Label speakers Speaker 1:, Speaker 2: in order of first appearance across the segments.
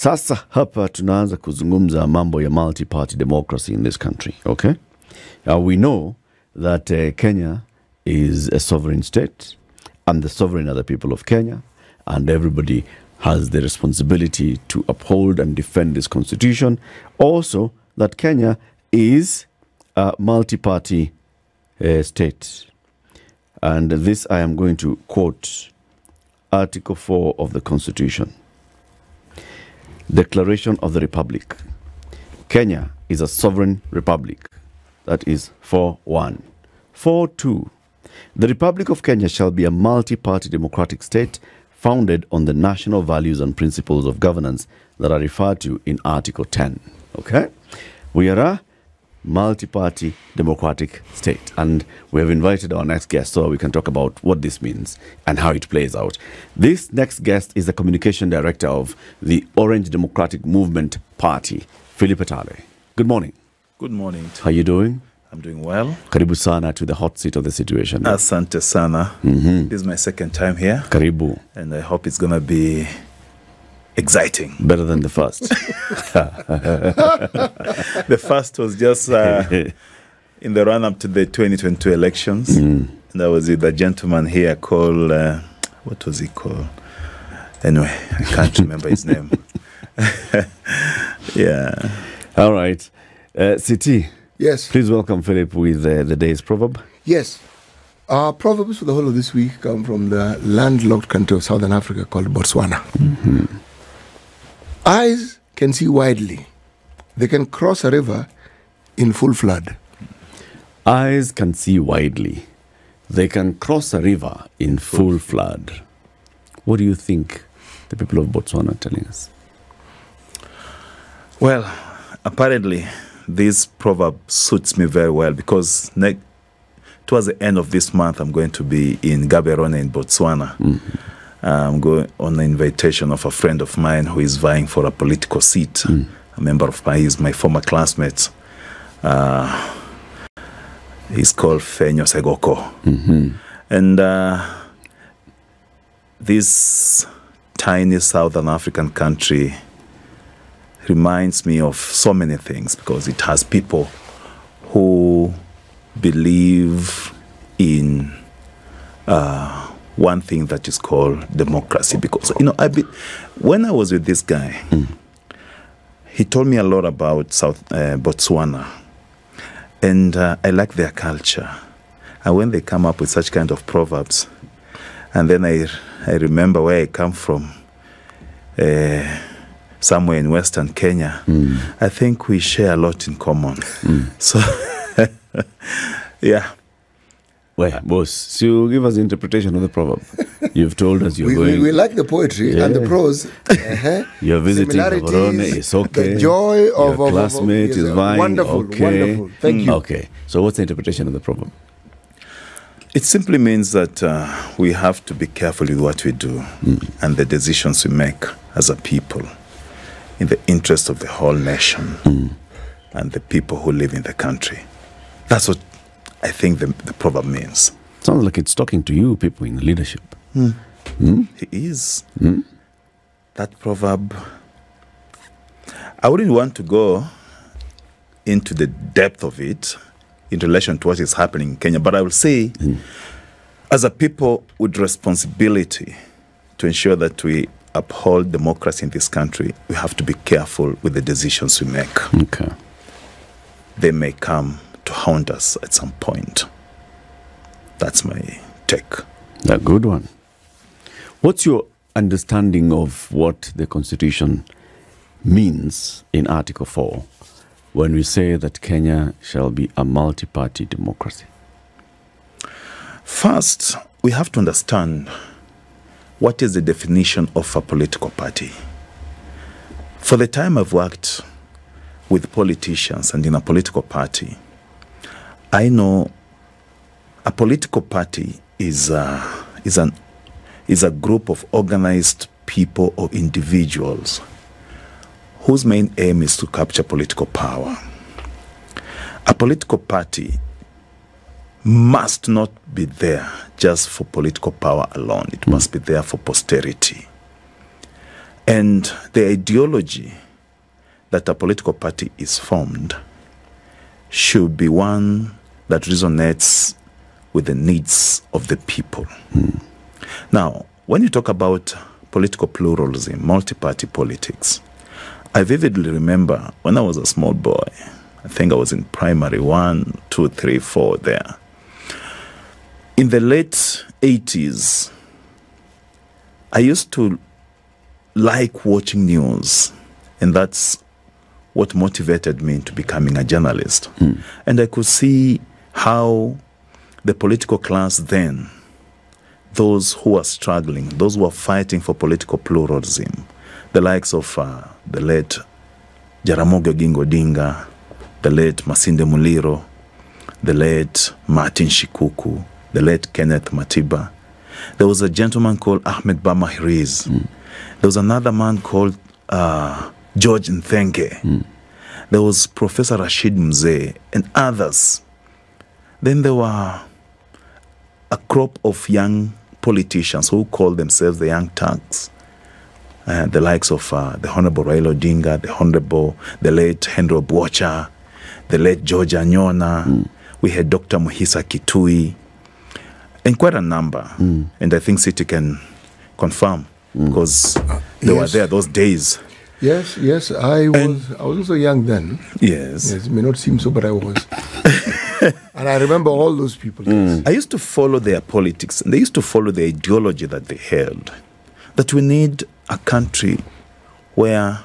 Speaker 1: Sasa hapa tunaanza kuzungumza mambo ya multi-party democracy in this country, okay? We know that Kenya is a sovereign state, and the sovereign are the people of Kenya, and everybody has the responsibility to uphold and defend this constitution. Also, that Kenya is a multi-party state. And this I am going to quote Article 4 of the Constitution. Declaration of the Republic. Kenya is a sovereign republic. That is 4.1. 4.2. The Republic of Kenya shall be a multi-party democratic state founded on the national values and principles of governance that are referred to in Article 10. Okay? We are a multi-party democratic state, and we have invited our next guest so we can talk about what this means and how it plays out. This next guest is the communication director of the Orange Democratic Movement Party, Philip ETALE. Good morning.
Speaker 2: Good morning.
Speaker 1: How are you doing?
Speaker 2: I'm doing well.
Speaker 1: Karibu sana to the hot seat of the situation.
Speaker 2: Asante sana. This is my second time here.
Speaker 1: Karibu.
Speaker 2: And I hope it's going to be exciting.
Speaker 1: Better than the first.
Speaker 2: The first was just in the run-up to the 2022 elections. And that was with a gentleman here called, what was he called? Anyway, I can't remember his name. Yeah.
Speaker 1: All right. Siti.
Speaker 3: Yes.
Speaker 1: Please welcome Philip with the day's proverb.
Speaker 3: Yes. Our proverbs for the whole of this week come from the landlocked country of Southern Africa called Botswana. Eyes can see widely. They can cross a river in full flood.
Speaker 1: Eyes can see widely. They can cross a river in full flood. What do you think the people of Botswana are telling us?
Speaker 2: Well, apparently this proverb suits me very well because towards the end of this month, I'm going to be in Gaborone in Botswana. I'm going on the invitation of a friend of mine who is vying for a political seat. A member of he's my former classmate. He's called Fenyo Segoko. And this tiny Southern African country reminds me of so many things because it has people who believe in one thing that is called democracy. Because, you know, when I was with this guy, he told me a lot about Botswana. And I like their culture. And when they come up with such kind of proverbs, and then I remember where I come from, somewhere in Western Kenya, I think we share a lot in common. So, yeah.
Speaker 1: Well, boss, so give us the interpretation of the proverb. You've told us you're going.
Speaker 3: We like the poetry and the prose.
Speaker 1: You're visiting Gaborone, it's okay.
Speaker 3: The joy of
Speaker 1: your classmate is vying.
Speaker 3: Wonderful,
Speaker 1: okay.
Speaker 3: wonderful. Thank you.
Speaker 1: Okay, so what's the interpretation of the proverb?
Speaker 2: It simply means that we have to be careful with what we do and the decisions we make as a people in the interest of the whole nation and the people who live in the country. That's what I think the proverb means.
Speaker 1: Sounds like it's talking to you, people in leadership.
Speaker 2: He is. That proverb, I wouldn't want to go into the depth of it in relation to what is happening in Kenya, but I will say, as a people with responsibility to ensure that we uphold democracy in this country, we have to be careful with the decisions we make.
Speaker 1: Okay.
Speaker 2: They may come to haunt us at some point. That's my take.
Speaker 1: A good one. What's your understanding of what the Constitution means in Article 4 when we say that Kenya shall be a multi-party democracy?
Speaker 2: First, we have to understand what is the definition of a political party. For the time I've worked with politicians and in a political party, I know a political party is a group of organized people or individuals whose main aim is to capture political power. A political party must not be there just for political power alone. It must be there for posterity. And the ideology that a political party is formed should be one that resonates with the needs of the people. Now, when you talk about political pluralism, multi-party politics, I vividly remember when I was a small boy, I think I was in primary 1, 2, 3, 4 there. In the late 80s, I used to like watching news, and that's what motivated me into becoming a journalist. And I could see how the political class then, those who are struggling, those who are fighting for political pluralism, the likes of the late Jaramogi Oginga Odinga, the late Masinde Muliro, the late Martin Shikuku, the late Kenneth Matiba. There was a gentleman called Ahmed Bamahiriz. There was another man called George Nthenke. There was Professor Rashid Mzee and others. Then there were a crop of young politicians who called themselves the Young Turks. The likes of the Honorable Raila Odinga, the late Henry Obuocha, the late George Anyona. We had Dr. Muhisa Kitui, and quite a number. And I think City can confirm, because they were there those days.
Speaker 3: Yes, I was also young then.
Speaker 2: Yes.
Speaker 3: It may not seem so, but I was. And I remember all those people.
Speaker 2: I used to follow their politics, and they used to follow the ideology that they held, that we need a country where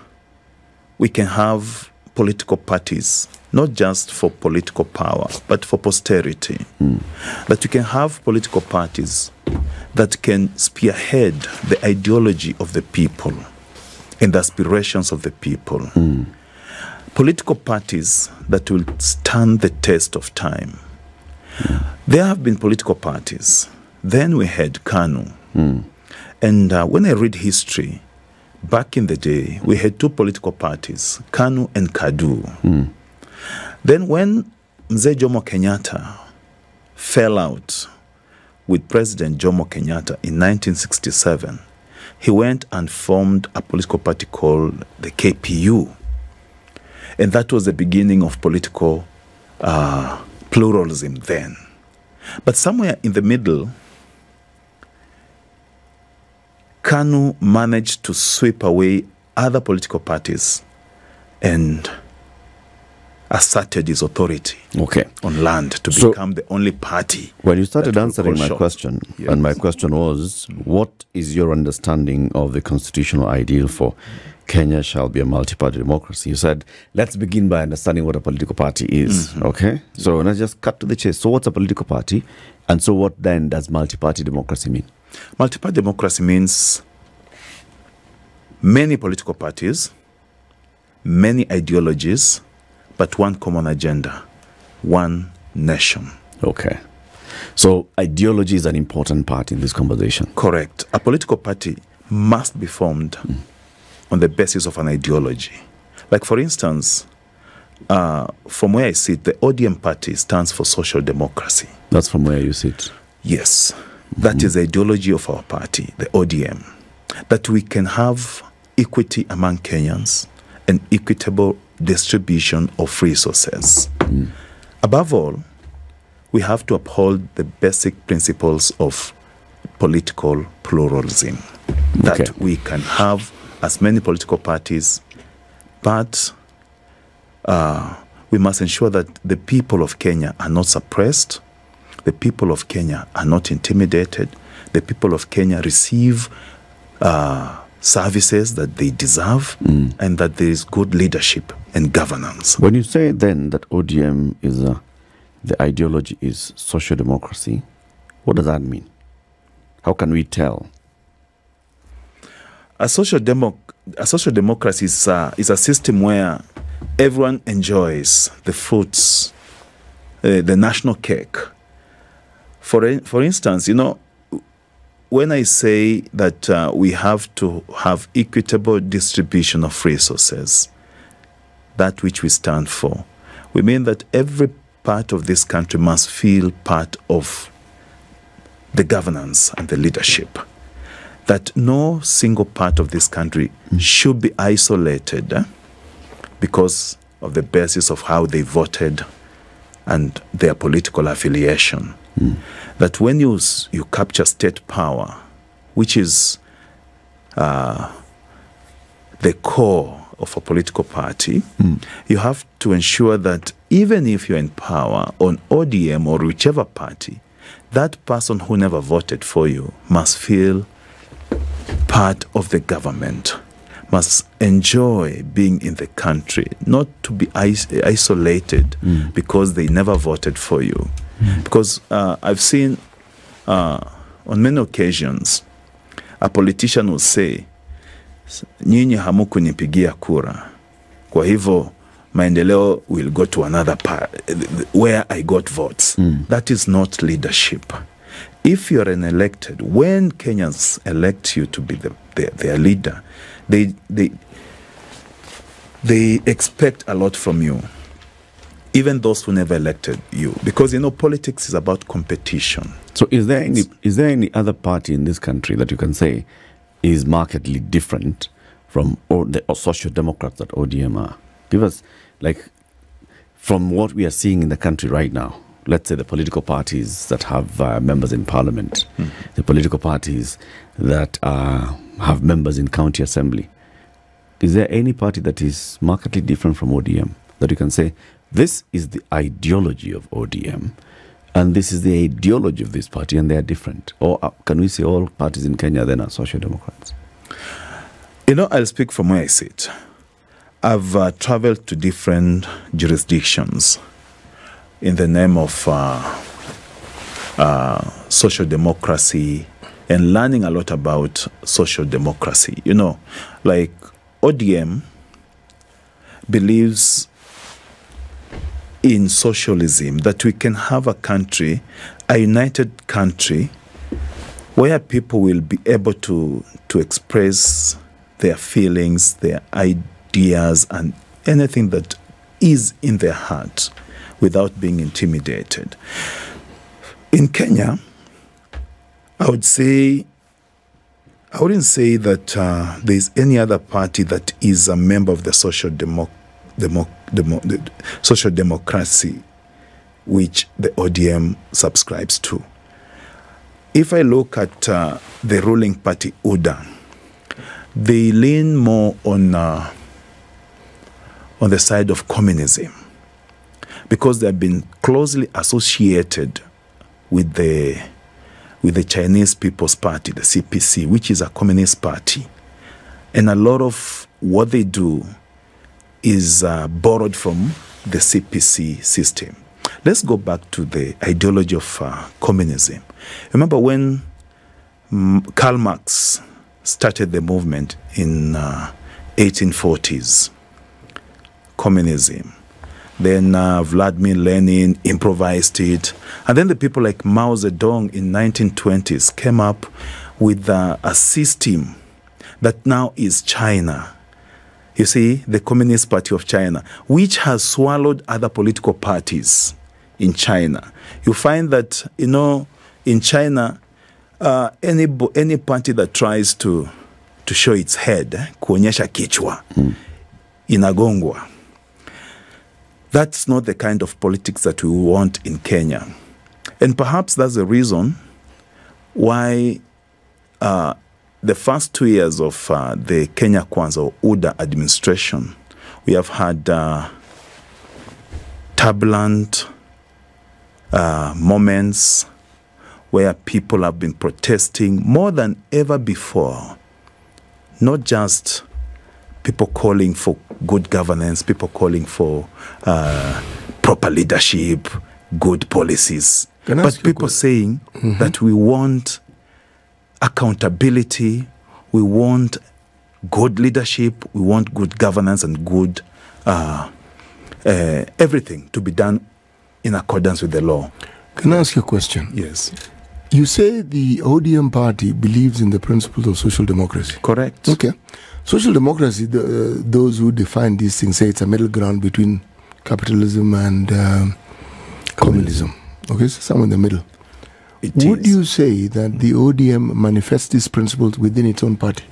Speaker 2: we can have political parties, not just for political power, but for posterity. That we can have political parties that can spearhead the ideology of the people and the aspirations of the people. Political parties that will stand the test of time. There have been political parties. Then we had KANU. And when I read history, back in the day, we had two political parties, KANU and KADU. Then when Mzee Jomo Kenyatta fell out with President Jomo Kenyatta in 1967, he went and formed a political party called the KPU. And that was the beginning of political pluralism then. But somewhere in the middle, KANU managed to sweep away other political parties and asserted his authority on land to become the only party.
Speaker 1: When you started answering my question,
Speaker 2: Yes.
Speaker 1: and my question was, what is your understanding of the constitutional ideal for Kenya shall be a multi-party democracy? You said, let's begin by understanding what a political party is. Okay? So let's just cut to the chase. So what's a political party? And so what then does multi-party democracy mean?
Speaker 2: Multi-party democracy means many political parties, many ideologies, but one common agenda, one nation.
Speaker 1: Okay. So ideology is an important part in this conversation.
Speaker 2: Correct. A political party must be formed on the basis of an ideology. Like, for instance, from where I sit, the ODM party stands for social democracy.
Speaker 1: That's from where you sit?
Speaker 2: Yes. That is the ideology of our party, the ODM. That we can have equity among Kenyans and equitable distribution of resources. Above all, we have to uphold the basic principles of political pluralism. That we can have as many political parties, but we must ensure that the people of Kenya are not suppressed, the people of Kenya are not intimidated, the people of Kenya receive services that they deserve, and that there is good leadership and governance.
Speaker 1: When you say then that ODM is the ideology is social democracy, what does that mean? How can we tell?
Speaker 2: A social democracy is a system where everyone enjoys the fruits, the national cake. For instance, when I say that we have to have equitable distribution of resources, that which we stand for, we mean that every part of this country must feel part of the governance and the leadership. that no single part of this country should be isolated because of the basis of how they voted and their political affiliation. That when you capture state power, which is the core of a political party, you have to ensure that even if you're in power on ODM or whichever party, that person who never voted for you must feel part of the government, must enjoy being in the country, not to be isolated because they never voted for you. Because I've seen on many occasions a politician will say, nyinyi hamukunipigia kura, kwa hivyo maendeleo will go to another part where I got votes. That is not leadership. If you're an elected, when Kenyans elect you to be their leader, they expect a lot from you, even those who never elected you, because politics is about competition.
Speaker 1: So is there any other party in this country that you can say is markedly different from the social democrats that ODM are? Give us, from what we are seeing in the country right now, let's say the political parties that have members in parliament, the political parties that have members in county assembly. Is there any party that is markedly different from ODM that you can say, this is the ideology of ODM and this is the ideology of this party and they are different? Or can we say all parties in Kenya then are social democrats?
Speaker 2: I'll speak from where I sit. I've traveled to different jurisdictions in the name of social democracy and learning a lot about social democracy. ODM believes in socialism, that we can have a country, a united country, where people will be able to express their feelings, their ideas, and anything that is in their heart without being intimidated. In Kenya, I wouldn't say that there's any other party that is a member of the social democracy which the ODM subscribes to. If I look at the ruling party, UDA, they lean more on the side of communism because they have been closely associated with the Chinese People's Party, the CPC, which is a communist party. And a lot of what they do is borrowed from the CPC system. Let's go back to the ideology of communism. Remember when Karl Marx started the movement in 1840s, communism. Then Vladimir Lenin improvised it. And then the people like Mao Zedong in 1920s came up with a system that now is China. You see, the Communist Party of China, which has swallowed other political parties in China. You find that, in China, any party that tries to show its head, kuonyesha kichwa, inagongwa. That's not the kind of politics that we want in Kenya. And perhaps that's the reason why the first 2 years of the Kenya Kwanza or UDA administration, we have had turbulent moments where people have been protesting more than ever before. Not just people calling for good governance, people calling for proper leadership, good policies, but people saying that we want accountability, we want good leadership, we want good governance and good everything to be done in accordance with the law.
Speaker 3: Can I ask you a question?
Speaker 2: Yes.
Speaker 3: You say the ODM party believes in the principles of social democracy.
Speaker 2: Correct.
Speaker 3: Okay. Social democracy, those who define these things say it's a middle ground between capitalism and communism. Okay, so somewhere in the middle. Would you say that the ODM manifests these principles within its own party?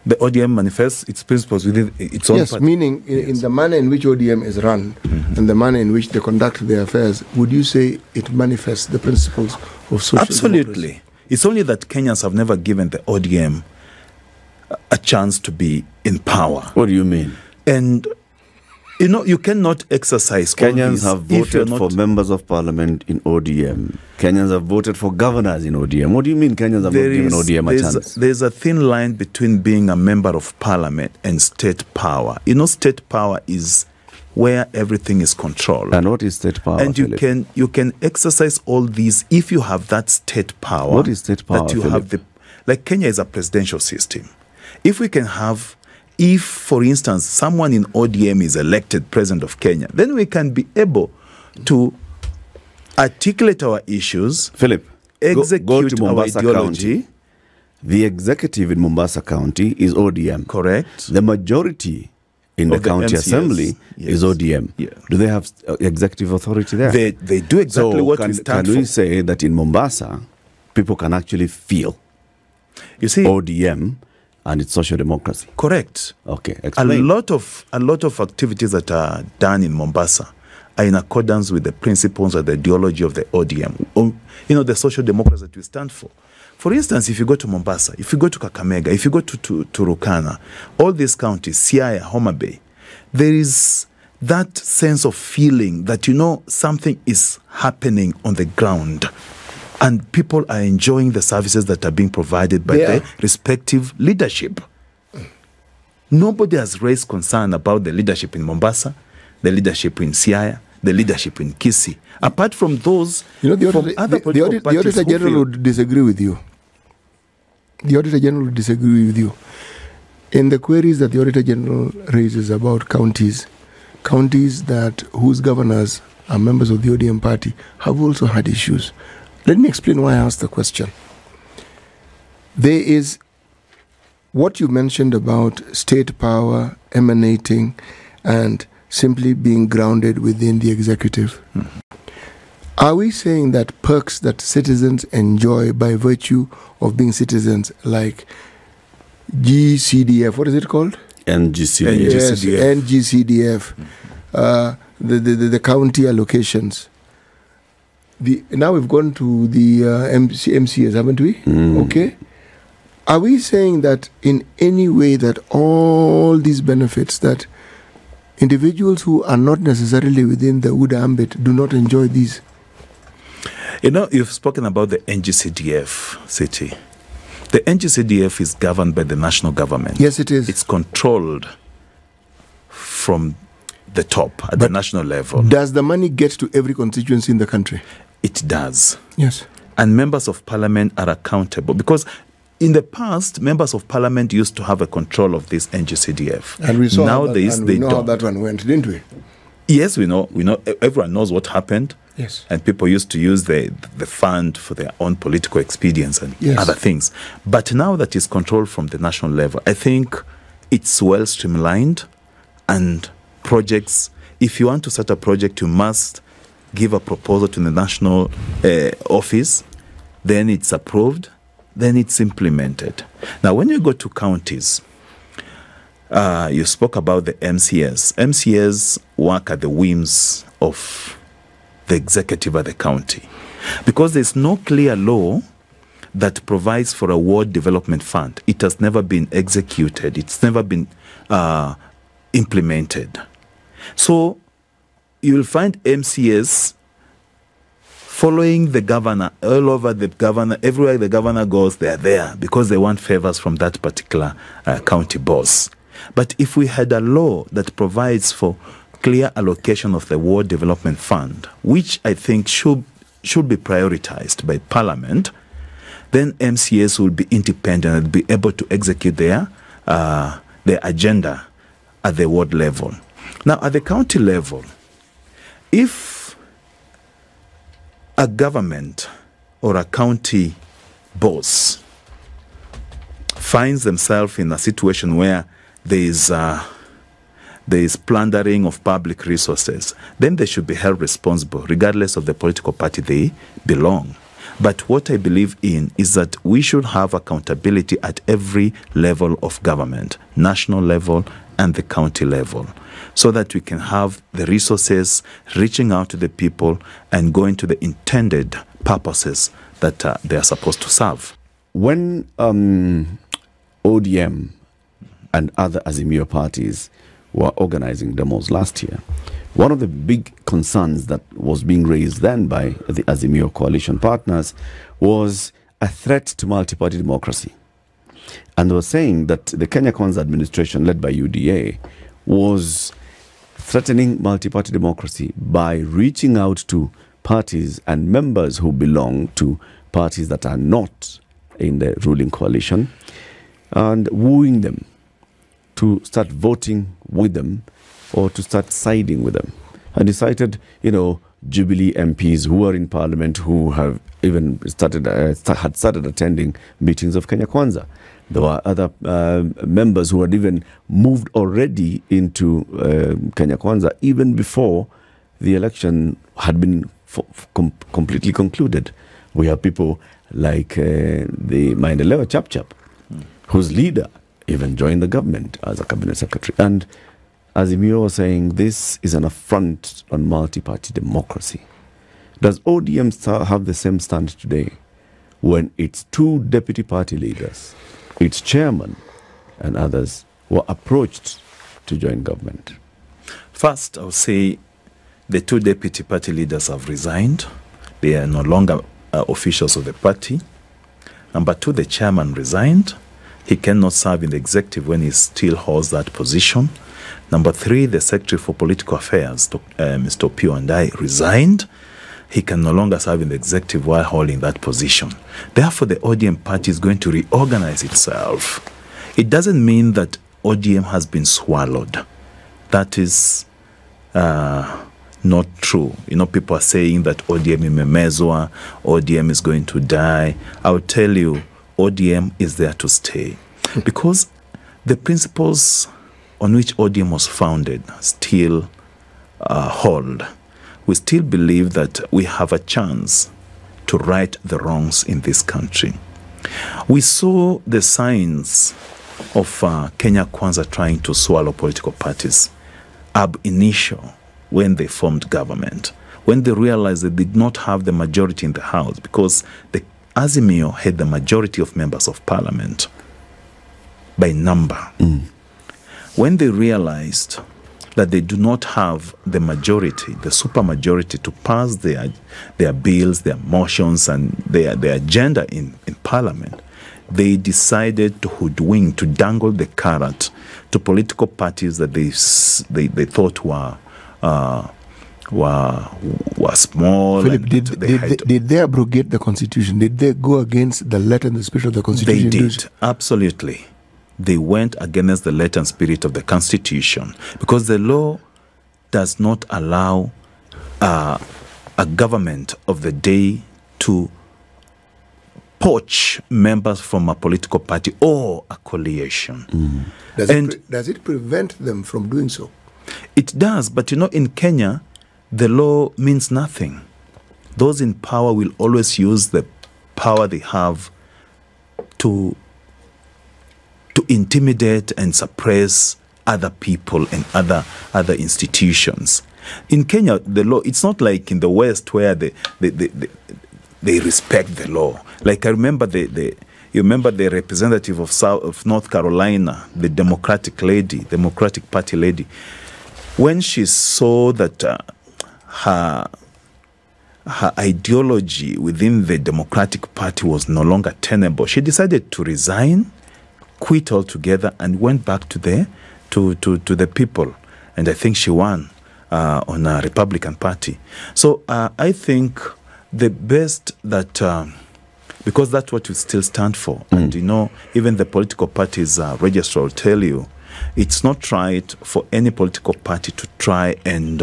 Speaker 2: The ODM manifests its principles within its own party?
Speaker 3: Yes, meaning in the manner in which ODM is run and the manner in which they conduct their affairs, would you say it manifests the principles of social
Speaker 2: Absolutely.
Speaker 3: democracy?
Speaker 2: It's only that Kenyans have never given the ODM a chance to be in power.
Speaker 1: What do you mean?
Speaker 2: And you cannot exercise
Speaker 1: Kenyans have voted for members of parliament in ODM. Kenyans have voted for governors in ODM. What do you mean Kenyans have not given ODM a chance?
Speaker 2: There's a thin line between being a member of parliament and state power. State power is where everything is controlled.
Speaker 1: And what is state power?
Speaker 2: And you can exercise all these if you have that state power.
Speaker 1: What is state power?
Speaker 2: That you have like Kenya is a presidential system. If we can have, if for instance someone in ODM is elected president of Kenya, then we can be able to articulate our issues,
Speaker 1: Philip,
Speaker 2: execute
Speaker 1: go to Mombasa
Speaker 2: our ideology.
Speaker 1: County. The executive in Mombasa County is ODM.
Speaker 2: Correct.
Speaker 1: The majority in the county
Speaker 2: MCs,
Speaker 1: assembly is ODM.
Speaker 2: Yeah.
Speaker 1: Do they have executive authority there?
Speaker 2: They do exactly what we stand for.
Speaker 1: Can we say that in Mombasa, people can actually feel ODM and its social democracy?
Speaker 2: Correct.
Speaker 1: Okay, explain.
Speaker 2: A lot of activities that are done in Mombasa are in accordance with the principles and the ideology of the ODM. The social democracy that we stand for. For instance, if you go to Mombasa, if you go to Kakamega, if you go to Turkana, all these counties, Siaya, Homa Bay, there is that sense of feeling that something is happening on the ground. And people are enjoying the services that are being provided by the respective leadership. Nobody has raised concern about the leadership in Mombasa, the leadership in Siaya, the leadership in Kisii. Apart from those,
Speaker 3: the Auditor General would disagree with you. The Auditor General would disagree with you. In the queries that the Auditor General raises about counties whose governors are members of the ODM party have also had issues. Let me explain why I asked the question. There is what you mentioned about state power emanating and simply being grounded within the executive. Are we saying that perks that citizens enjoy by virtue of being citizens, like GCDF, what is it called?
Speaker 1: NGCDF.
Speaker 3: Yes, NGCDF, the county allocations. Now we've gone to the MCAs, haven't we? Okay. Are we saying that in any way that all these benefits that individuals who are not necessarily within the UDA ambit do not enjoy these?
Speaker 2: You've spoken about the NGCDF city. The NGCDF is governed by the national government.
Speaker 3: Yes, it is.
Speaker 2: It's controlled from the top at the national level.
Speaker 3: Does the money get to every constituency in the country?
Speaker 2: It does.
Speaker 3: Yes.
Speaker 2: And members of parliament are accountable because in the past, members of parliament used to have a control of this NGCDF.
Speaker 3: And we saw
Speaker 2: nowadays
Speaker 3: we know how that one went, didn't we?
Speaker 2: Yes, we know. Everyone knows what happened.
Speaker 3: Yes.
Speaker 2: And people used to use the fund for their own political expedience and other things. But now that it's controlled from the national level, I think it's well streamlined, and projects, if you want to start a project, you must give a proposal to the national office, then it's approved, then it's implemented. Now, when you go to counties, you spoke about the MCAs. MCAs work at the whims of the executive at the county because there's no clear law that provides for a ward development fund. It has never been executed. It's never been implemented. So you'll find MCAs following the governor all over the governor. Everywhere the governor goes, they're there because they want favors from that particular county boss. But if we had a law that provides for clear allocation of the ward development fund, which I think should be prioritized by Parliament, then MCAs will be independent and be able to execute their agenda at the ward level. Now, at the county level, if a government or a county boss finds themselves in a situation where there there is plundering of public resources, then they should be held responsible, regardless of the political party they belong. But what I believe in is that we should have accountability at every level of government, national level and the county level, so that we can have the resources reaching out to the people and going to the intended purposes that they are supposed to serve.
Speaker 1: When ODM and other Azimio parties were organizing demos last year, one of the big concerns that was being raised then by the Azimio coalition partners was a threat to multi-party democracy. And they were saying that the Kenya Kwanza administration, led by UDA, was threatening multi-party democracy by reaching out to parties and members who belong to parties that are not in the ruling coalition and wooing them to start voting with them or to start siding with them. And he cited, Jubilee MPs who are in parliament who have even had started attending meetings of Kenya Kwanza. There were other members who had even moved already into Kenya Kwanza even before the election had been completely concluded. We have people like the Maendeleo Chap, whose leader even joined the government as a cabinet secretary. And Azimio was saying this is an affront on multi-party democracy. Does ODM have the same stand today when its two deputy party leaders, its chairman and others were approached to join government?
Speaker 2: First, I would say the two deputy party leaders have resigned. They are no longer officials of the party. Number two, the chairman resigned. He cannot serve in the executive when he still holds that position. Number three, the Secretary for Political Affairs, Mr. Pio Andai, resigned. He can no longer serve in the executive while holding that position. Therefore, the ODM party is going to reorganize itself. It doesn't mean that ODM has been swallowed. That is not true. People are saying that ODM imemezwa, ODM is going to die. I will tell you, ODM is there to stay. Because the principles on which ODM was founded still hold. We still believe that we have a chance to right the wrongs in this country. We saw the signs of Kenya Kwanza trying to swallow political parties ab initio when they formed government, when they realized they did not have the majority in the House, because the Azimio had the majority of members of parliament by number. When they realized that they do not have the majority, the supermajority, to pass their bills, their motions, and their agenda in parliament, they decided to hoodwink, to dangle the carrot to political parties that they thought were small.
Speaker 3: Philip, did they abrogate the Constitution? Did they go against the letter and the spirit of the Constitution?
Speaker 2: They did, absolutely. They went against the letter and spirit of the Constitution, because the law does not allow a government of the day to poach members from a political party or a coalition.
Speaker 3: Does it prevent them from doing so?
Speaker 2: It does, but in Kenya, the law means nothing. Those in power will always use the power they have to intimidate and suppress other people and other institutions. In Kenya, the law, it's not like in the West where they respect the law. Like I remember you remember the representative of North Carolina, the Democratic Party lady, when she saw that her ideology within the Democratic Party was no longer tenable, she decided to resign, quit altogether, and went back to the people. And I think she won on a Republican Party. So I think the best that, because that's what we still stand for, and even the political parties registrar will tell you, it's not right for any political party to try and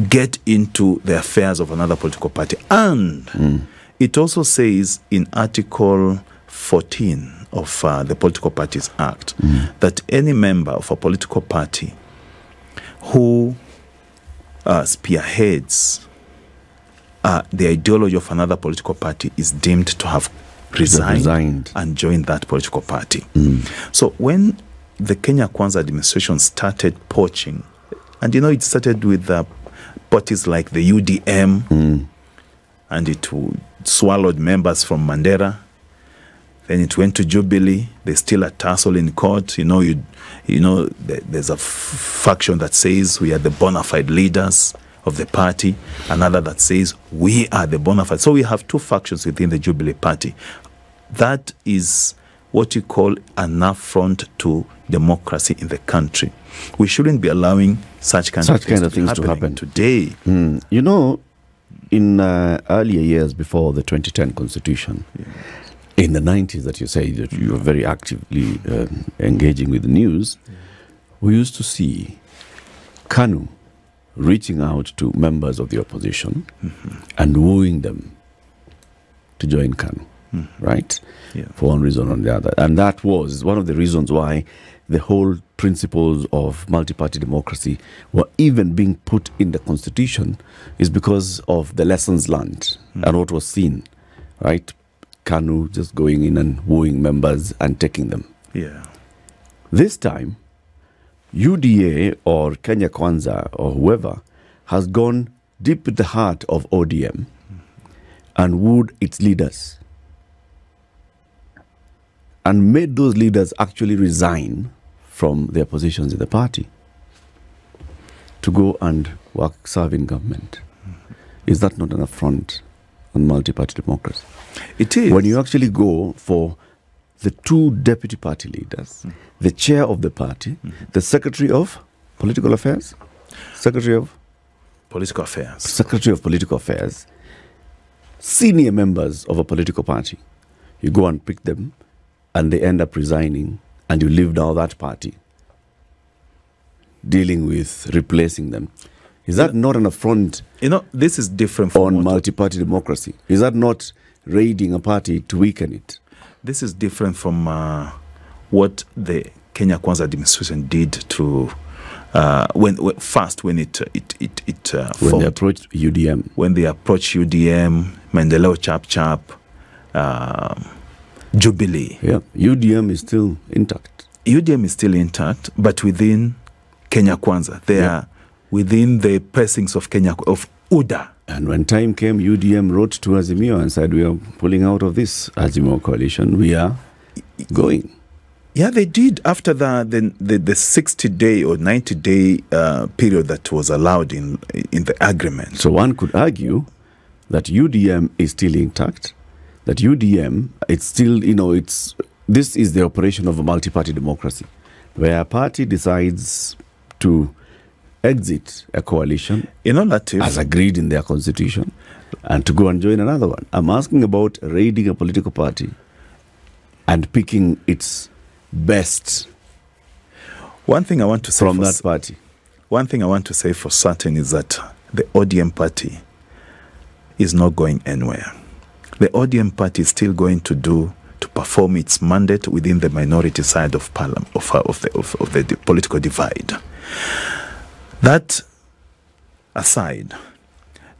Speaker 2: get into the affairs of another political party. And it also says in Article 14 of the Political Parties Act that any member of a political party who spearheads the ideology of another political party is deemed to have resigned and joined that political party. So when the Kenya Kwanza administration started poaching, and it started with parties like the UDM, and it swallowed members from Mandera. Then it went to Jubilee. There's still a tussle in court. There's a faction that says we are the bona fide leaders of the party, another that says we are the bona fide. So we have two factions within the Jubilee party. That is what you call an affront to democracy in the country. We shouldn't be allowing such kind of things to happen today.
Speaker 1: In earlier years before the 2010 constitution, in the 90s that you say that you were very actively engaging with the news, we used to see KANU reaching out to members of the opposition and wooing them to join KANU, right? Yeah. For one reason or the other. And that was one of the reasons why the whole principles of multi-party democracy were even being put in the constitution, is because of the lessons learned and what was seen, right? KANU just going in and wooing members and taking them.
Speaker 2: Yeah.
Speaker 1: This time, UDA or Kenya Kwanza or whoever has gone deep in the heart of ODM and wooed its leaders and made those leaders actually resign from their positions in the party to go and serve in government. Is that not an affront on multi-party democracy?
Speaker 2: It is.
Speaker 1: When you actually go for the two deputy party leaders, the chair of the party, the secretary of political affairs, secretary of political affairs, senior members of a political party, you go and pick them and they end up resigning, and you leave now that party dealing with replacing them. Is that not an affront?
Speaker 2: This is different from
Speaker 1: multi-party democracy. Is that not raiding a party to weaken it?
Speaker 2: This is different from what the Kenya Kwanza administration did to when they approached
Speaker 1: UDM.
Speaker 2: When they approached UDM, Mendeleo Chap, Jubilee.
Speaker 1: Yeah, UDM is still intact.
Speaker 2: UDM is still intact, but within Kenya Kwanza, they are within the pressings of UDA.
Speaker 1: And when time came, UDM wrote to Azimio and said, we are pulling out of this Azimio coalition. We are going.
Speaker 2: Yeah, they did after the 60-day or 90-day period that was allowed in the agreement.
Speaker 1: So one could argue that UDM is still intact, that UDM, it's still, this is the operation of a multi-party democracy, where a party decides to exit a coalition as agreed in their constitution and to go and join another one. I'm asking about raiding a political party and picking its best.
Speaker 2: One thing I want to say
Speaker 1: from that party.
Speaker 2: One thing I want to say for certain is that the ODM party is not going anywhere. The ODM party is still going to perform its mandate within the minority side of parliament of the political divide. That aside,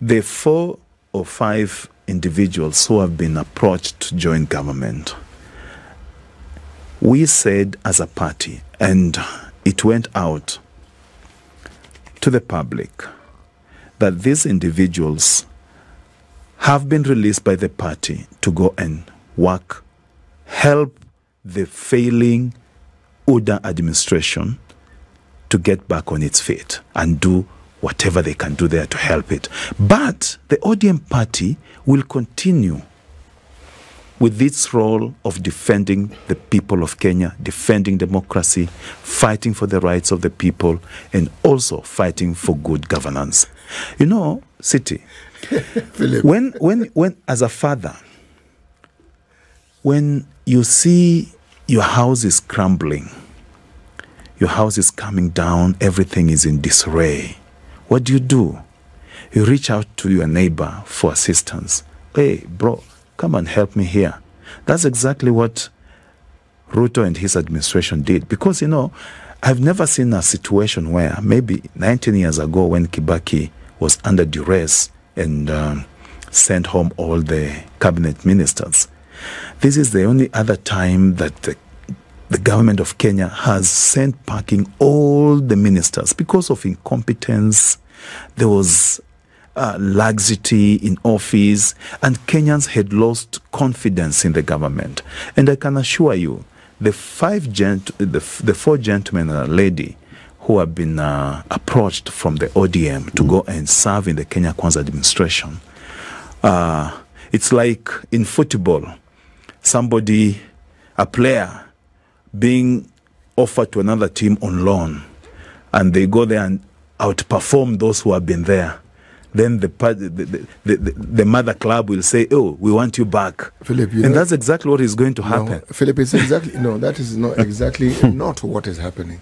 Speaker 2: the 4 or 5 individuals who have been approached to join government, we said as a party, and it went out to the public, that these individuals have been released by the party to go and help the failing UDA administration to get back on its feet and do whatever they can do there to help it. But the ODM party will continue with its role of defending the people of Kenya, defending democracy, fighting for the rights of the people, and also fighting for good governance. City, when as a father, when you see your house is crumbling, your house is coming down, everything is in disarray, what do? You reach out to your neighbor for assistance. Hey, bro, come and help me here. That's exactly what Ruto and his administration did. Because, you know, I've never seen a situation where maybe 19 years ago when Kibaki was under duress and sent home all the cabinet ministers, this is the only other time that the government of Kenya has sent packing all the ministers because of incompetence. There was laxity in office, and Kenyans had lost confidence in the government. And I can assure you, the four gentlemen and a lady who have been approached from the ODM to go and serve in the Kenya Kwanza administration, it's like in football, somebody, a player, being offered to another team on loan, and they go there and outperform those who have been there. Then the mother club will say, "Oh, we want you back."
Speaker 3: Philip,
Speaker 2: and that's exactly what is going to happen.
Speaker 3: No, Philip, it's exactly no. That is not exactly not what is happening.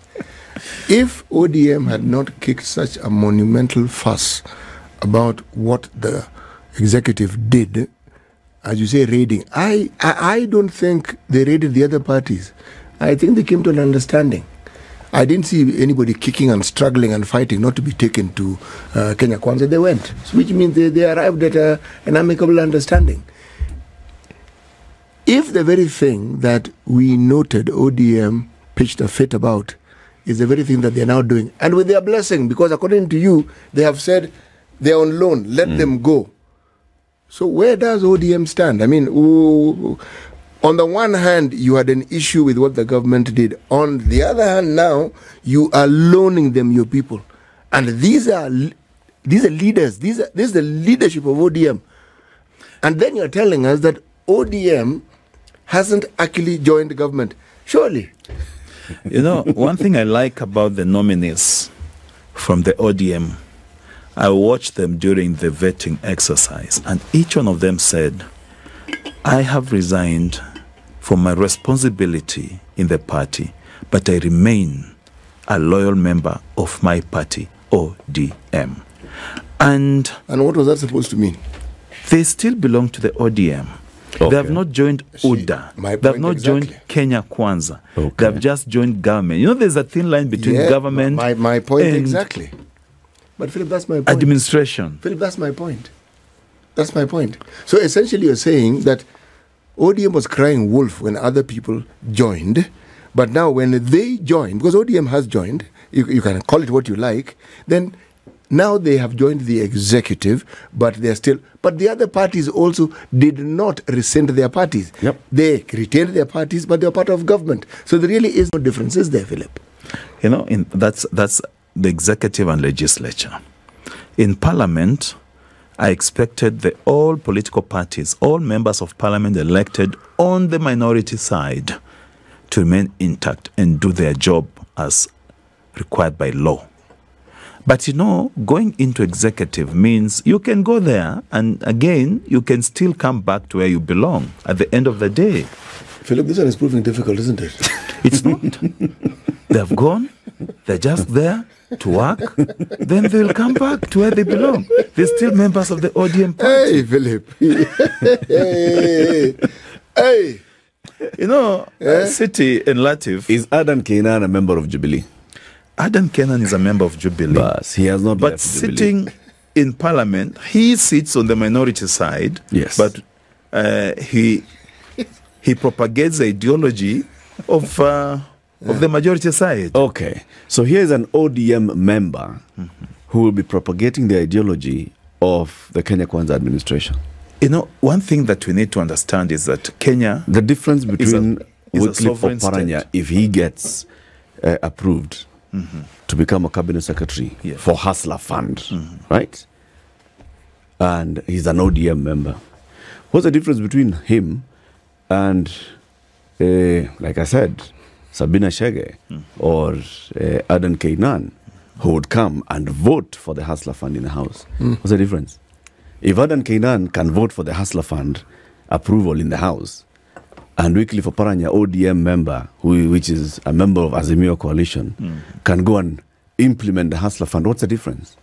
Speaker 3: If ODM had not kicked such a monumental fuss about what the executive did, as you say, raiding, I don't think they raided the other parties. I think they came to an understanding. I didn't see anybody kicking and struggling and fighting not to be taken to Kenya Kwanza. They went, which means they arrived at an amicable understanding. If the very thing that we noted ODM pitched a fit about is the very thing that they're now doing, and with their blessing, because according to you, they have said they're on loan, let them go. So where does ODM stand? I mean, on the one hand, you had an issue with what the government did. On the other hand, now you are loaning them your people, and these are leaders. This is the leadership of ODM, and then you're telling us that ODM hasn't actually joined the government. Surely,
Speaker 2: you know, one thing I like about the nominees from the ODM, I watched them during the vetting exercise, and each one of them said, "I have resigned for my responsibility in the party, but I remain a loyal member of my party, ODM." And
Speaker 3: what was that supposed to mean?
Speaker 2: They still belong to the ODM. Okay. They have not joined UDA. They have not joined Kenya Kwanza. Okay. They have just joined government. You know, there's a thin line between government
Speaker 3: my point and exactly. But Philip, that's my point.
Speaker 2: Administration.
Speaker 3: Philip, that's my point. That's my point. So essentially you're saying that ODM was crying wolf when other people joined, but now when they joined, because ODM has joined, you can call it what you like, then now they have joined the executive, but the other parties also did not rescind their parties.
Speaker 1: Yep.
Speaker 3: They retained their parties, but they're part of government. So there really is no differences there, Philip.
Speaker 2: You know, that's the executive and legislature. In parliament, I expected all political parties, all members of parliament elected on the minority side, to remain intact and do their job as required by law. But you know, going into executive means you can go there and again, you can still come back to where you belong at the end of the day.
Speaker 3: Philip, this one is proving difficult, isn't it?
Speaker 2: It's not. They have gone. They're just there to work. Then they will come back to where they belong. They're still members of the ODM party.
Speaker 3: Hey, Philip. Hey.
Speaker 2: You know, City and Latif.
Speaker 1: Is Adan Keynan a member of Jubilee?
Speaker 2: Adan Keynan is a member of Jubilee.
Speaker 1: But he has not
Speaker 2: But
Speaker 1: left
Speaker 2: sitting
Speaker 1: Jubilee.
Speaker 2: in parliament, he sits on the minority side.
Speaker 1: Yes.
Speaker 2: But he propagates the ideology of the majority side.
Speaker 1: Okay. So here's an ODM member who will be propagating the ideology of the Kenya Kwanza administration.
Speaker 2: You know, one thing that we need to understand is that Kenya...
Speaker 1: The difference between
Speaker 2: is a
Speaker 1: Wycliffe
Speaker 2: sovereign
Speaker 1: Oparanya,
Speaker 2: state.
Speaker 1: if he gets approved to become a cabinet secretary for Hustler Fund, right? And he's an ODM member. What's the difference between him and, like I said, Sabina Chege or Adan Keynan, who would come and vote for the Hustler Fund in the House? What's the difference? If Adan Keynan can vote for the Hustler Fund approval in the House, and Wycliffe Oparanya, ODM member, which is a member of Azimio Coalition, can go and implement the Hustler Fund, what's the difference?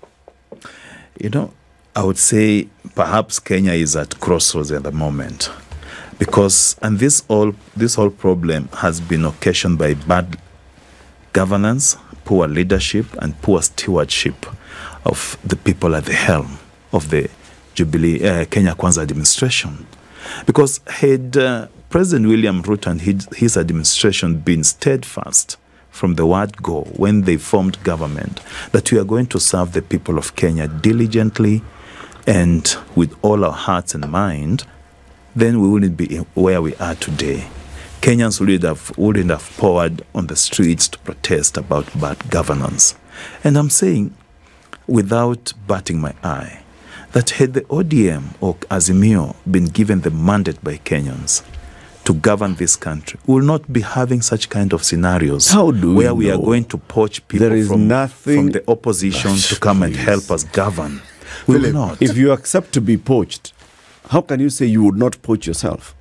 Speaker 2: You know, I would say perhaps Kenya is at crossroads at the moment. Because, and this whole problem has been occasioned by bad governance, poor leadership, and poor stewardship of the people at the helm of the Jubilee Kenya Kwanza administration. Because had President William Ruto and his administration been steadfast from the word go when they formed government, that we are going to serve the people of Kenya diligently and with all our hearts and mind, then we wouldn't be where we are today. Kenyans wouldn't have poured on the streets to protest about bad governance. And I'm saying, without batting my eye, that had the ODM or Azimio been given the mandate by Kenyans to govern this country, we will not be having such kind of scenarios where we are going to poach people from the opposition to come and help us govern. We will not.
Speaker 1: If you accept to be poached, how can you say you would not poach yourself?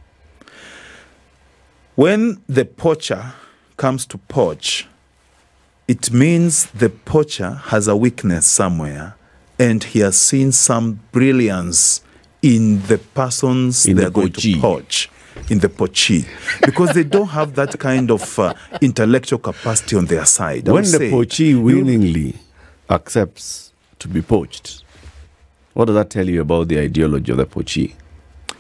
Speaker 2: When the poacher comes to poach, it means the poacher has a weakness somewhere and he has seen some brilliance in the persons they are going to poach, in the poachee, because they don't have that kind of intellectual capacity on their side.
Speaker 1: When the poachee willingly accepts to be poached, what does that tell you about the ideology of the poachee?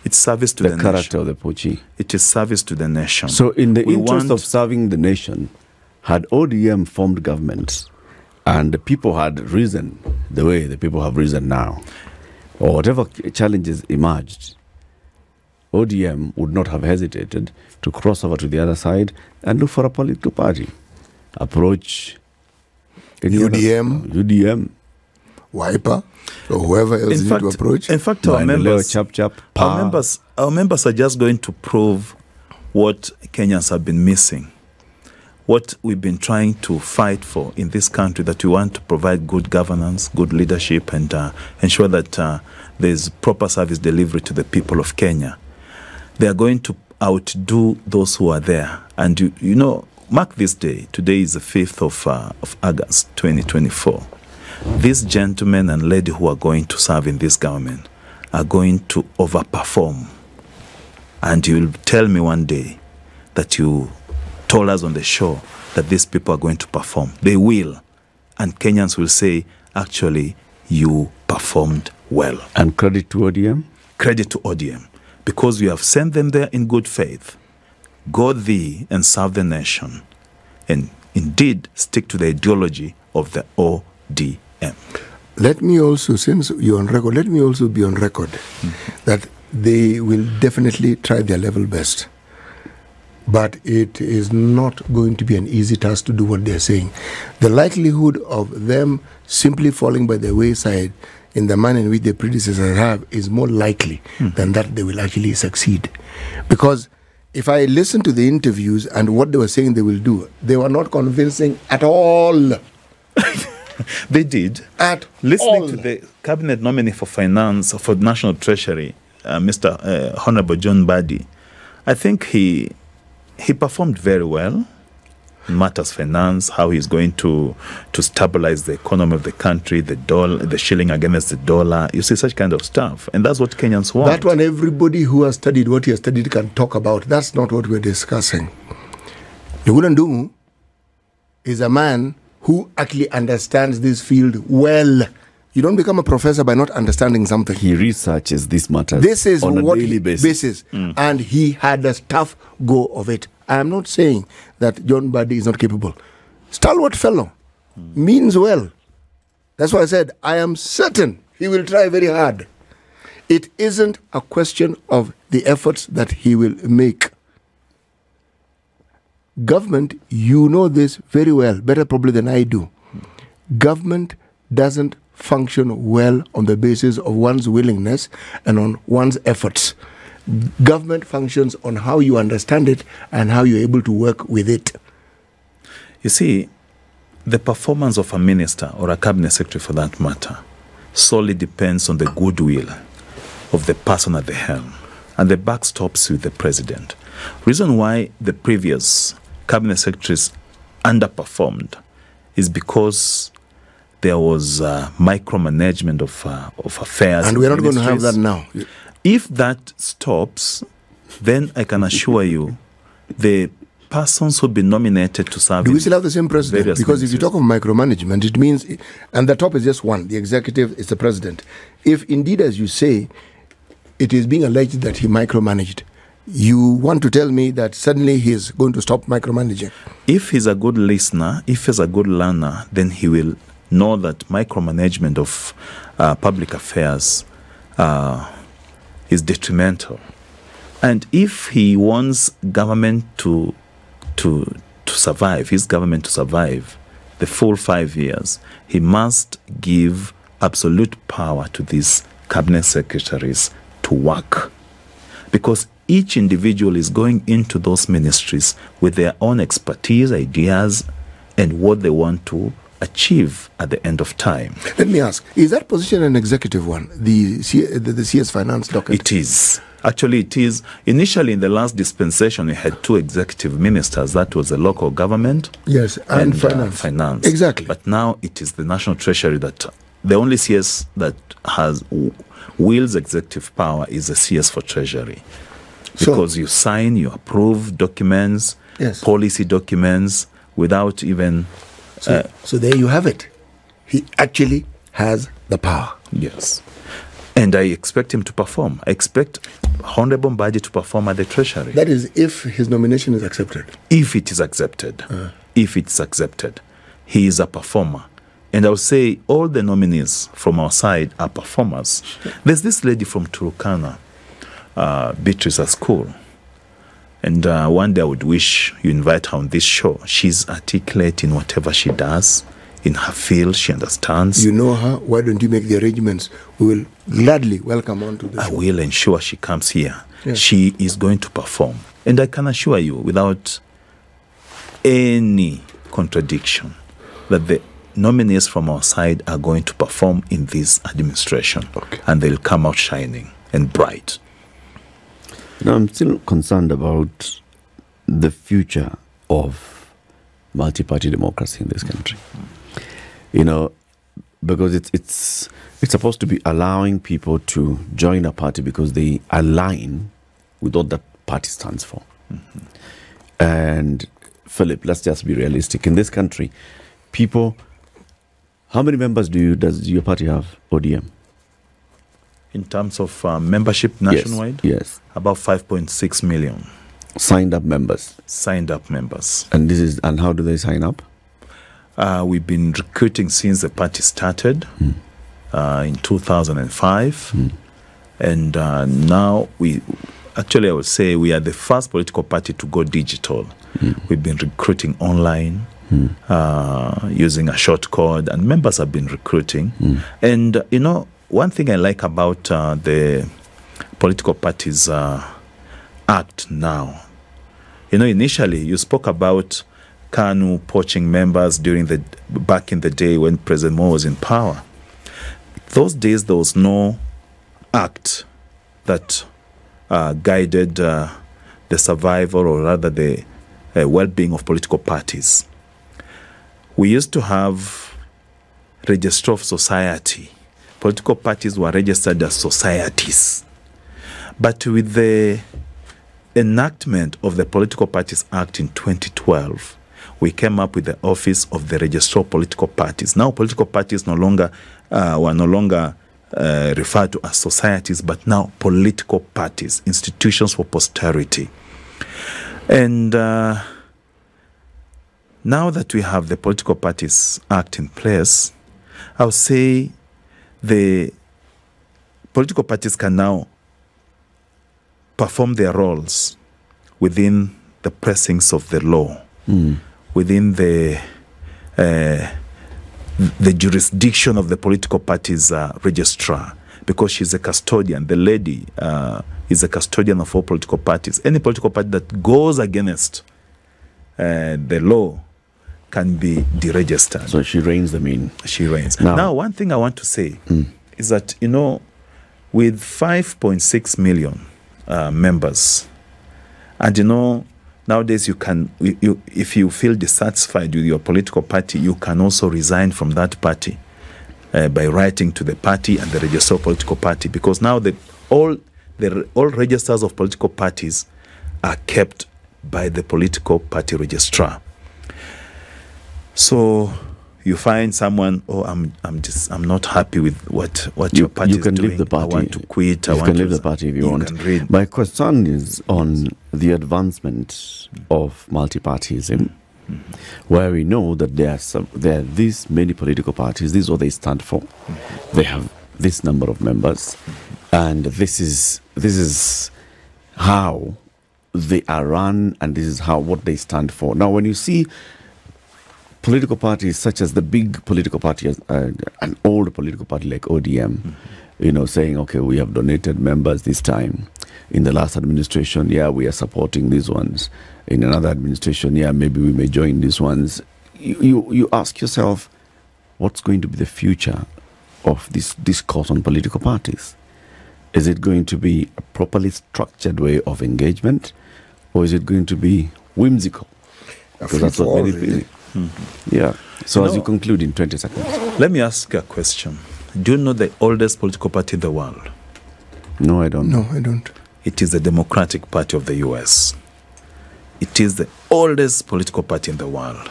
Speaker 2: It's service to the nation.
Speaker 1: The character of the poachee.
Speaker 2: It is service to the nation.
Speaker 1: So in the interest of serving the nation, had ODM formed governments and the people had risen the way the people have risen now, or whatever challenges emerged, ODM would not have hesitated to cross over to the other side and look for a political party. Approach UDM,
Speaker 3: Wiper, or whoever else you need to approach.
Speaker 2: In fact, our members are just going to prove what Kenyans have been missing. What we've been trying to fight for in this country, that we want to provide good governance, good leadership, and ensure that there's proper service delivery to the people of Kenya. They are going to outdo those who are there. And you know, mark this day. Today is the 5th of August, 2024. These gentlemen and lady who are going to serve in this government are going to overperform. And you will tell me one day that you told us on the show that these people are going to perform. They will. And Kenyans will say, actually, you performed well.
Speaker 1: And credit to ODM?
Speaker 2: Credit to ODM. Because we have sent them there in good faith. Go thee and serve the nation. And indeed, stick to the ideology of the ODM.
Speaker 3: Let me also, since you're on record, let me also be on record that they will definitely try their level best. But it is not going to be an easy task to do what they're saying. The likelihood of them simply falling by the wayside in the manner in which their predecessors have is more likely than that they will actually succeed. Because if I listen to the interviews and what they were saying they will do, they were not convincing at all.
Speaker 2: They did. Listening to the cabinet nominee for finance, for National Treasury, Mr. Honorable John Mbadi, I think he performed very well in matters finance, how he's going to stabilize the economy of the country, the shilling against the dollar. You see, such kind of stuff. And that's what Kenyans want.
Speaker 3: That one, everybody who has studied what he has studied can talk about. That's not what we're discussing. Ndungu is a man who actually understands this field well. You don't become a professor by not understanding something.
Speaker 1: He researches these matters on a daily basis.
Speaker 3: And he had a tough go of it. I am not saying that John Mbadi is not capable. Stalwart fellow, means well. That's why I said, I am certain he will try very hard. It isn't a question of the efforts that he will make. Government, you know this very well, better probably than I do. Government doesn't function well on the basis of one's willingness and on one's efforts. Government functions on how you understand it and how you're able to work with it.
Speaker 2: You see, the performance of a minister or a cabinet secretary for that matter solely depends on the goodwill of the person at the helm, and the buck stops with the president. Reason why the previous cabinet secretaries underperformed is because there was micromanagement of affairs.
Speaker 3: And we're not going to have that now.
Speaker 2: If that stops, then I can assure you the persons who've been nominated to serve.
Speaker 3: Do we still have the same president? Because if you talk of micromanagement, it means, and the top is just one, the executive is the president. If indeed, as you say, it is being alleged that he micromanaged, you want to tell me that suddenly he is going to stop micromanaging?
Speaker 2: If he's a good listener, if he's a good learner, then he will know that micromanagement of public affairs is detrimental. And if he wants government to survive, his government to survive the full 5 years, he must give absolute power to these cabinet secretaries to work. Because each individual is going into those ministries with their own expertise, ideas, and what they want to achieve at the end of time.
Speaker 3: Let me ask, is that position an executive one, the CS Finance docket?
Speaker 2: It is. Actually, it is. Initially, in the last dispensation, we had 2 executive ministers. That was the local government.
Speaker 3: Yes, and finance. Exactly.
Speaker 2: But now it is the National Treasury that, the only CS that wields executive power is the CS for Treasury. Because you sign, you approve documents,
Speaker 3: yes,
Speaker 2: policy documents, without even...
Speaker 3: So there you have it. He actually has the power.
Speaker 2: Yes. And I expect him to perform. I expect Honorable Mbaji to perform at the Treasury.
Speaker 3: That is, if his nomination is accepted.
Speaker 2: If it is accepted. If it's accepted. He is a performer. And I would say all the nominees from our side are performers. There's this lady from Turkana, Beatrice School. And one day I would wish you invite her on this show. She's articulate in whatever she does. In her field, she understands.
Speaker 3: You know her. Why don't you make the arrangements? We will gladly welcome her onto the show.
Speaker 2: I will ensure she comes here.
Speaker 3: Yes.
Speaker 2: She is going to perform. And I can assure you, without any contradiction, that the nominees from our side are going to perform in this administration.
Speaker 3: Okay.
Speaker 2: And they'll come out shining and bright.
Speaker 1: Now, I'm still concerned about the future of multi-party democracy in this country. You know, because it's supposed to be allowing people to join a party because they align with what that party stands for. And Philip, let's just be realistic. In this country, people, how many members does your party have, ODM?
Speaker 2: In terms of membership nationwide?
Speaker 1: Yes.
Speaker 2: About 5.6 million.
Speaker 1: Signed up members.
Speaker 2: Signed up members.
Speaker 1: And how do they sign up?
Speaker 2: We've been recruiting since the party started in 2005. And now I would say we are the first political party to go digital. We've been recruiting online using a short code, and members have been recruiting. And, you know, one thing I like about the Political Parties Act now, you know, initially you spoke about KANU poaching members back in the day when President Mo was in power. Those days there was no act that guided the survival, or rather the well-being of political parties. We used to have registrar of society. Political parties were registered as societies. But with the enactment of the Political Parties Act in 2012, we came up with the Office of the Registrar of Political Parties. Now political parties were no longer referred to as societies, but now political parties, institutions for posterity. And now that we have the Political Parties Act in place, I would say the political parties can now perform their roles within the precincts of the law, within the jurisdiction of the political party's registrar, because she's a custodian. The lady is a custodian of all political parties. Any political party that goes against the law can be deregistered.
Speaker 1: So she reigns them in.
Speaker 2: She reigns. Now, one thing I want to say is that, you know, with 5.6 million members, and, you know, nowadays you can, if you feel dissatisfied with your political party, you can also resign from that party by writing to the party and the register of political party, because now all all registers of political parties are kept by the political party registrar. So you find someone, oh, I'm not happy with what your party is doing.
Speaker 1: You can leave the party.
Speaker 2: I want to quit.
Speaker 1: You can leave the party if you want. My question is on the advancement of multi-partyism, where we know that there are these many political parties. This is what they stand for. They have this number of members, and this is how they are run, and this is what they stand for. Now, when you see political parties such as the big political party, an old political party like ODM, saying, okay, we have donated members this time. In the last administration, yeah, we are supporting these ones. In another administration, yeah, maybe we may join these ones. You ask yourself, what's going to be the future of this discourse on political parties? Is it going to be a properly structured way of engagement, or is it going to be whimsical? Because that's what many people. Yeah. So as you conclude in 20 seconds.
Speaker 2: Let me ask a question. Do you know the oldest political party in the world?
Speaker 1: No, I don't.
Speaker 3: No, I don't.
Speaker 2: It is the Democratic Party of the US. It is the oldest political party in the world.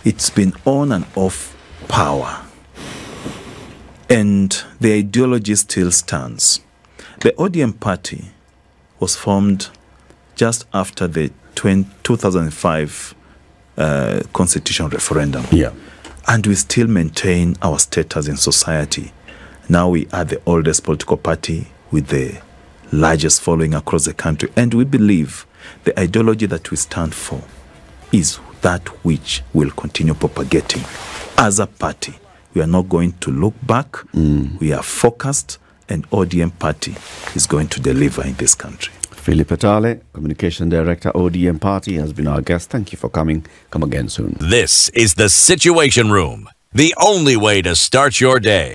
Speaker 2: It's been on and off power. And the ideology still stands. The ODM party was formed just after the 2005 constitutional referendum.
Speaker 1: Yeah.
Speaker 2: And we still maintain our status in society. Now we are the oldest political party with the largest following across the country. And we believe the ideology that we stand for is that which will continue propagating. As a party, we are not going to look back. We are focused, and ODM party is going to deliver in this country.
Speaker 1: Philip ETALE, Communication Director, ODM Party, has been our guest. Thank you for coming. Come again soon.
Speaker 4: This is the Situation Room, the only way to start your day.